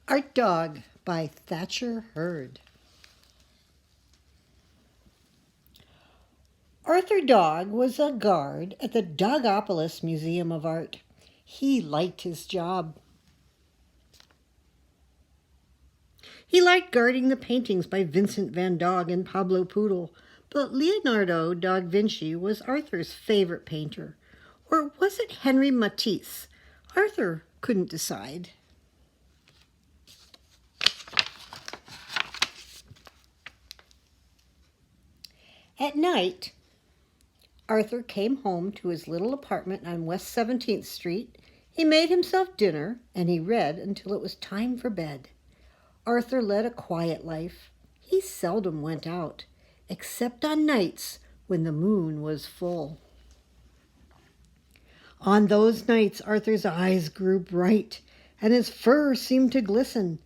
Art Dog by Thatcher Hurd. Arthur Dog was a guard at the Dogopolis Museum of Art. He liked his job. He liked guarding the paintings by Vincent van Gogh and Pablo Poodle, but Leonardo da Vinci was Arthur's favorite painter. Or was it Henri Matisse? Arthur couldn't decide. At night, Arthur came home to his little apartment on West 17th Street. He made himself dinner, and he read until it was time for bed. Arthur led a quiet life. He seldom went out, except on nights when the moon was full. On those nights, Arthur's eyes grew bright, and his fur seemed to glisten.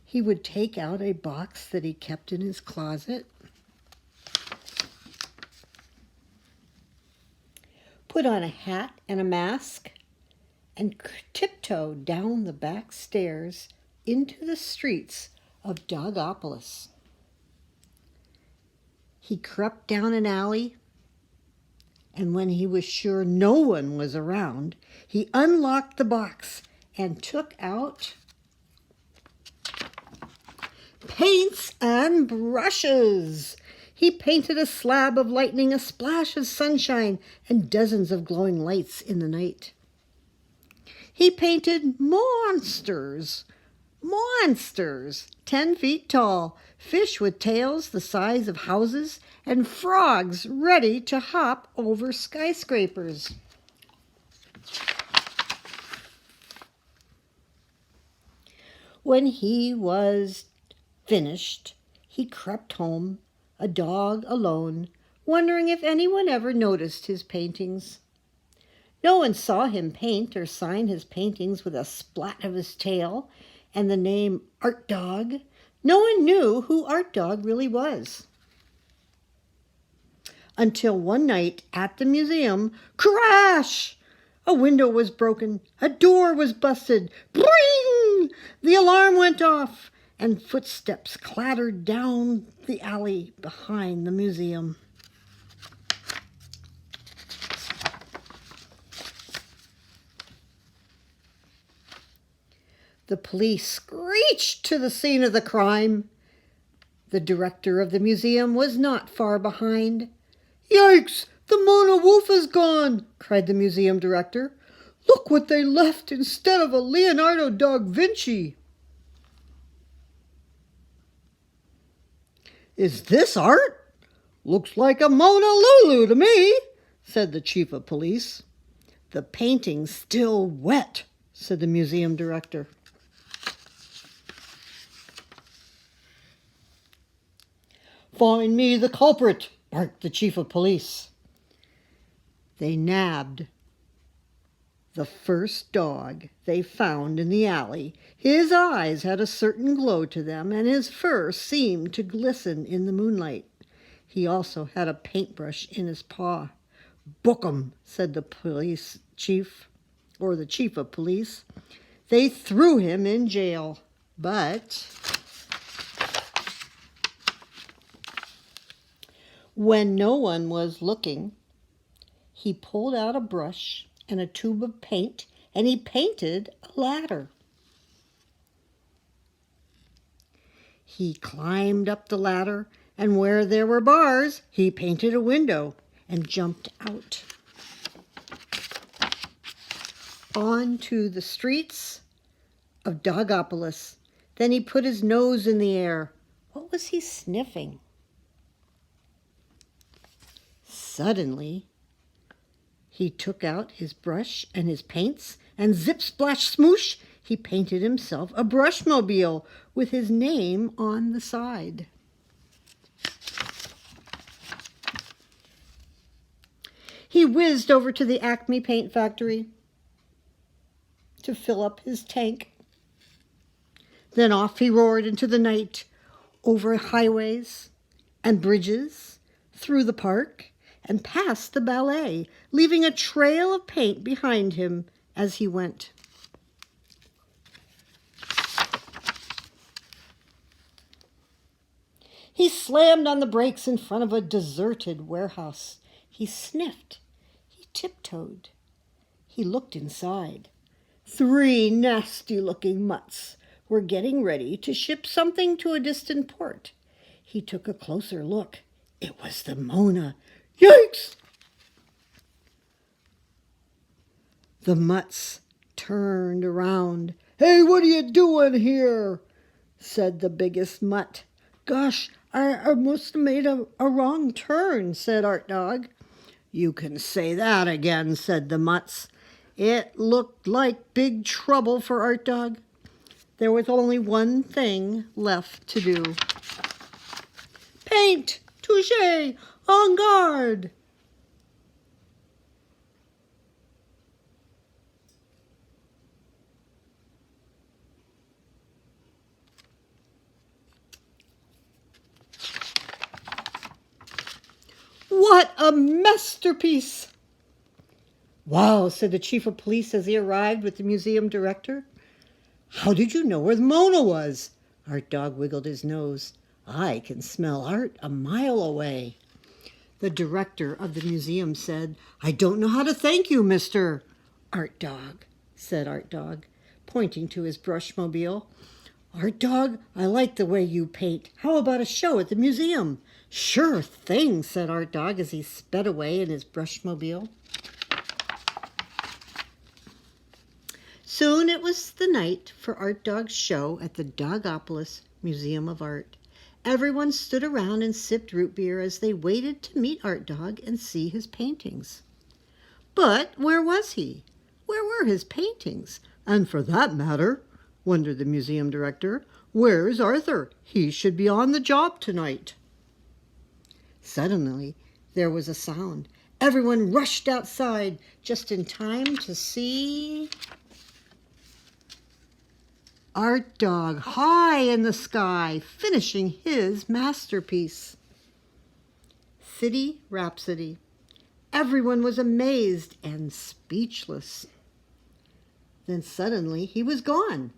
He would take out a box that he kept in his closet, put on a hat and a mask, and tiptoe down the back stairs into the streets of Dogopolis. He crept down an alley, and when he was sure no one was around, he unlocked the box and took out paints and brushes. He painted a slab of lightning, a splash of sunshine, and dozens of glowing lights in the night. He painted monsters, 10 feet tall, fish with tails the size of houses, and frogs ready to hop over skyscrapers. When he was finished, he crept home, a dog alone, wondering if anyone ever noticed his paintings. No one saw him paint or sign his paintings with a splat of his tail and the name Art Dog. No one knew who Art Dog really was. Until one night at the museum, crash! A window was broken, a door was busted, bring! The alarm went off, and footsteps clattered down the alley behind the museum. The police screeched to the scene of the crime. The director of the museum was not far behind. "Yikes! The Mona Wolf is gone!" cried the museum director. "Look what they left instead of a Leonardo da Vinci!" "Is this art? Looks like a Mona Lulu to me," said the chief of police. "The painting's still wet," said the museum director. "Find me the culprit," barked the chief of police. They nabbed the first dog they found in the alley. His eyes had a certain glow to them, and his fur seemed to glisten in the moonlight. He also had a paintbrush in his paw. "Book 'em," said the police chief, or the chief of police. They threw him in jail, but when no one was looking, he pulled out a brush and a tube of paint, and he painted a ladder. He climbed up the ladder, and where there were bars, he painted a window and jumped out onto the streets of Dogopolis. Then he put his nose in the air. What was he sniffing? Suddenly, he took out his brush and his paints, and zip, splash, smoosh, he painted himself a brushmobile with his name on the side. He whizzed over to the Acme Paint Factory to fill up his tank. Then off he roared into the night, over highways and bridges, through the park, and past the ballet, leaving a trail of paint behind him as he went. He slammed on the brakes in front of a deserted warehouse. He sniffed. He tiptoed. He looked inside. 3 nasty-looking mutts were getting ready to ship something to a distant port. He took a closer look. It was the Mona. Yikes! The mutts turned around. Hey, what are you doing here? Said the biggest mutt. Gosh, I must have made a wrong turn, said Art Dog. You can say that again, said the mutts. It looked like big trouble for Art Dog. There was only one thing left to do. Paint! Touché! En garde! What a masterpiece! Wow, said the chief of police as he arrived with the museum director. How did you know where the Mona was? Art Dog wiggled his nose. I can smell art a mile away. The director of the museum said, I don't know how to thank you, Mr. Art Dog, said Art Dog, pointing to his brushmobile. Art Dog, I like the way you paint. How about a show at the museum? Sure thing, said Art Dog as he sped away in his brushmobile. Soon it was the night for Art Dog's show at the Dogopolis Museum of Art. Everyone stood around and sipped root beer as they waited to meet Art Dog and see his paintings. But where was he? Where were his paintings? And for that matter, wondered the museum director, where's Arthur? He should be on the job tonight. Suddenly, there was a sound. Everyone rushed outside just in time to see Art Dog high in the sky, finishing his masterpiece. City Rhapsody. Everyone was amazed and speechless. Then suddenly he was gone.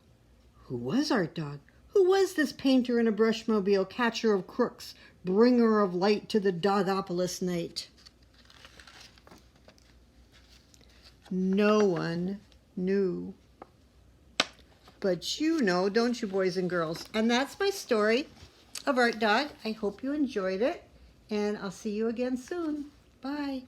Who was Art Dog? Who was this painter in a brushmobile, catcher of crooks, bringer of light to the Dogopolis night? No one knew. But you know, don't you, boys and girls? And that's my story of Art Dog. I hope you enjoyed it, and I'll see you again soon. Bye.